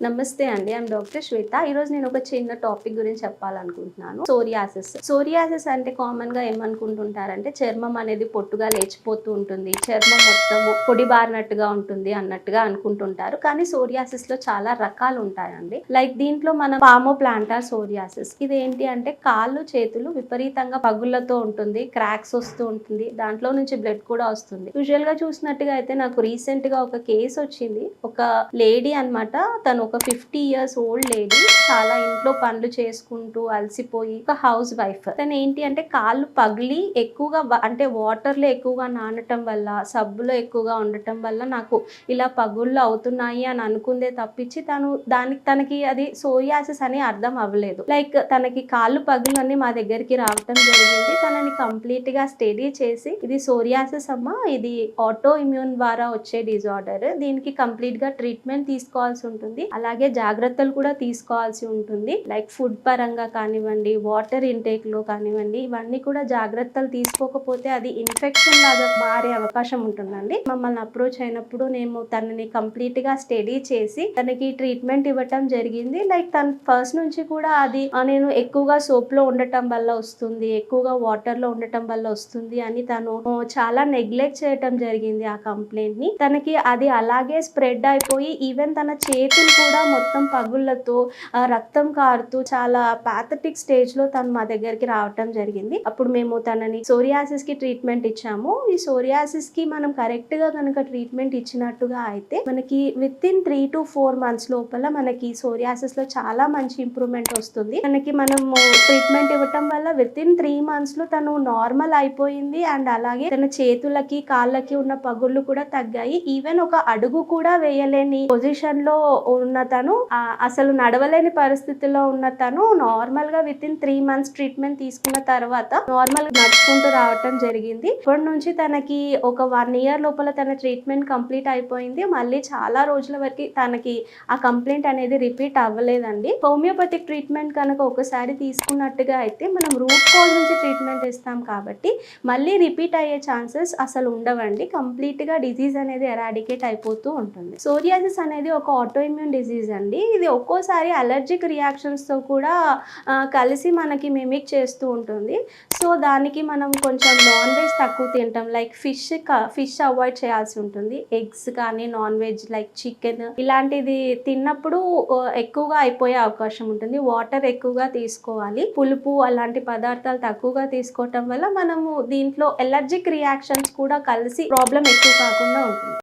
నమస్తే అండి, I'm doctor శ్వేత. ఈరోజు నేను ఒక చిన్న టాపిక్ గురించి చెప్పాలనుకుంటున్నాను. సోరియాసిస్ అంటే కామన్ గా ఏమనుకుంటుంటారంటే చర్మం అనేది పొట్టుగా లేచిపోతూ ఉంటుంది, చర్మం మొత్తం పొడి బారినట్టుగా ఉంటుంది అన్నట్టుగా అనుకుంటుంటారు. కానీ సోరియాసిస్ లో చాలా రకాలు ఉంటాయండి. లైక్ దీంట్లో మనం పామోప్లాంటార్ సోరియాసిస్, ఇది ఏంటి అంటే కాళ్ళు చేతులు విపరీతంగా పగుళ్లతో ఉంటుంది, క్రాక్స్ వస్తూ ఉంటుంది, దాంట్లో నుంచి బ్లడ్ కూడా వస్తుంది. యూజువల్ గా చూసినట్టుగా అయితే నాకు రీసెంట్ గా ఒక కేసు వచ్చింది. ఒక లేడీ అన్నమాట, తను ఒక 50 years ఓల్డ్ లేడీ, చాలా ఇంట్లో పనులు చేసుకుంటూ అలసిపోయి ఒక హౌస్ వైఫ్. తను ఏంటి అంటే కాళ్ళు పగిలి ఎక్కువగా అంటే వాటర్ లో ఎక్కువగా నానటం వల్ల, సబ్బులో ఎక్కువగా ఉండటం వల్ల నాకు ఇలా పగుళ్ళు అవుతున్నాయి అని అనుకుందే తప్పించి తనకి అది సోరియాసిస్ అని అర్థం అవ్వలేదు. లైక్ తనకి కాళ్ళు పగుళ్ళన్నీ మా దగ్గరికి రావటం జరిగింది. తనని కంప్లీట్ గా స్టడీ చేసి ఇది సోరియాసిస్ అమ్మా, ఇది ఆటో ఇమ్యూన్ ద్వారా వచ్చే డిజార్డర్, దీనికి కంప్లీట్ గా ట్రీట్మెంట్ తీసుకోవాల్సి ఉంటుంది, అలాగే జాగ్రత్తలు కూడా తీసుకోవాల్సి ఉంటుంది. లైక్ ఫుడ్ పరంగా కానివ్వండి, వాటర్ ఇంటేక్ లో కానివ్వండి, ఇవన్నీ కూడా జాగ్రత్తలు తీసుకోకపోతే అది ఇన్ఫెక్షన్ లాగా మారే అవకాశం ఉంటుందండి. మమ్మల్ని అప్రోచ్ అయినప్పుడు మేము తనని కంప్లీట్ గా స్టడీ చేసి తనకి ట్రీట్మెంట్ ఇవ్వటం జరిగింది. లైక్ తను ఫస్ట్ నుంచి కూడా అది నేను ఎక్కువగా సోప్ లో ఉండటం వల్ల వస్తుంది, ఎక్కువగా వాటర్ లో ఉండటం వల్ల వస్తుంది అని తను చాలా నెగ్లెక్ట్ చేయటం జరిగింది ఆ కంప్లైంట్ ని. తనకి అది అలాగే స్ప్రెడ్ అయిపోయి ఈవెన్ తన చేతులు కూడా మొత్తం పగుళ్లతో రక్తం కారుతూ చాలా పాథటిక్ స్టేజ్ లో తను మా దగ్గరికి రావటం జరిగింది. అప్పుడు మేము తనని సోరియాసిస్ కి ట్రీట్మెంట్ ఇచ్చాము. ఈ సోరియాసిస్ కి మనం కరెక్ట్ గా కనుక ట్రీట్మెంట్ ఇచ్చినట్టుగా అయితే మనకి విత్ ఇన్ 3 to 4 months లోపల మనకి సోరియాసిస్ లో చాలా మంచి ఇంప్రూవ్మెంట్ వస్తుంది. మనకి మనము ట్రీట్మెంట్ ఇవ్వటం వల్ల విత్ ఇన్ 3 months లో తను నార్మల్ అయిపోయింది. అండ్ అలాగే తన చేతులకి కాళ్ళకి ఉన్న పగుళ్ళు కూడా తగ్గాయి. ఈవెన్ ఒక అడుగు కూడా వేయలేని పొజిషన్ లో ఉన్న తను, అసలు నడవలేని పరిస్థితిలో ఉన్న తను నార్మల్ గా విత్ ఇన్ 3 months ట్రీట్మెంట్ తీసుకున్న తర్వాత నార్మల్ గా నడుచుకుంటూ రావటం జరిగింది. ఇప్పటి నుంచి తనకి ఒక 1 year లోపల తన ట్రీట్మెంట్ కంప్లీట్ అయిపోయింది. మళ్ళీ చాలా రోజుల వరకు తనకి ఆ కంప్లైంట్ అనేది రిపీట్ అవ్వలేదండి. హోమియోపతిక్ ట్రీట్మెంట్ కనుక ఒకసారి తీసుకున్నట్టుగా అయితే మనం రూట్ కాజ్ నుంచి ట్రీట్మెంట్ ఇస్తాం కాబట్టి మళ్ళీ రిపీట్ అయ్యే ఛాన్సెస్ అసలు ఉండవండి. కంప్లీట్ గా డిజీజ్ అనేది ఎరాడికేట్ అయిపోతూ ఉంటుంది. సోరియాసిస్ అనేది ఒక ఆటో ఇమ్యూన్ డిజీజ్ అండి. ఇది ఒక్కోసారి అలర్జిక్ రియాక్షన్స్ తో కూడా కలిసి మనకి మిమిక్ చేస్తూ ఉంటుంది. సో దానికి మనం కొంచెం నాన్ వెజ్ తక్కువ తింటాం. లైక్ ఫిష్ అవాయిడ్ చేయాల్సి ఉంటుంది. ఎగ్స్ కానీ నాన్ వెజ్ లైక్ చికెన్ ఇలాంటిది తిన్నప్పుడు ఎక్కువగా అయిపోయే అవకాశం ఉంటుంది. వాటర్ ఎక్కువగా తీసుకోవాలి. పులుపు అలాంటి పదార్థాలు తక్కువగా తీసుకోవటం వల్ల మనము దీంట్లో ఎలర్జిక్ రియాక్షన్స్ కూడా కలిసి ప్రాబ్లం ఎక్కువ కాకుండా ఉంటుంది.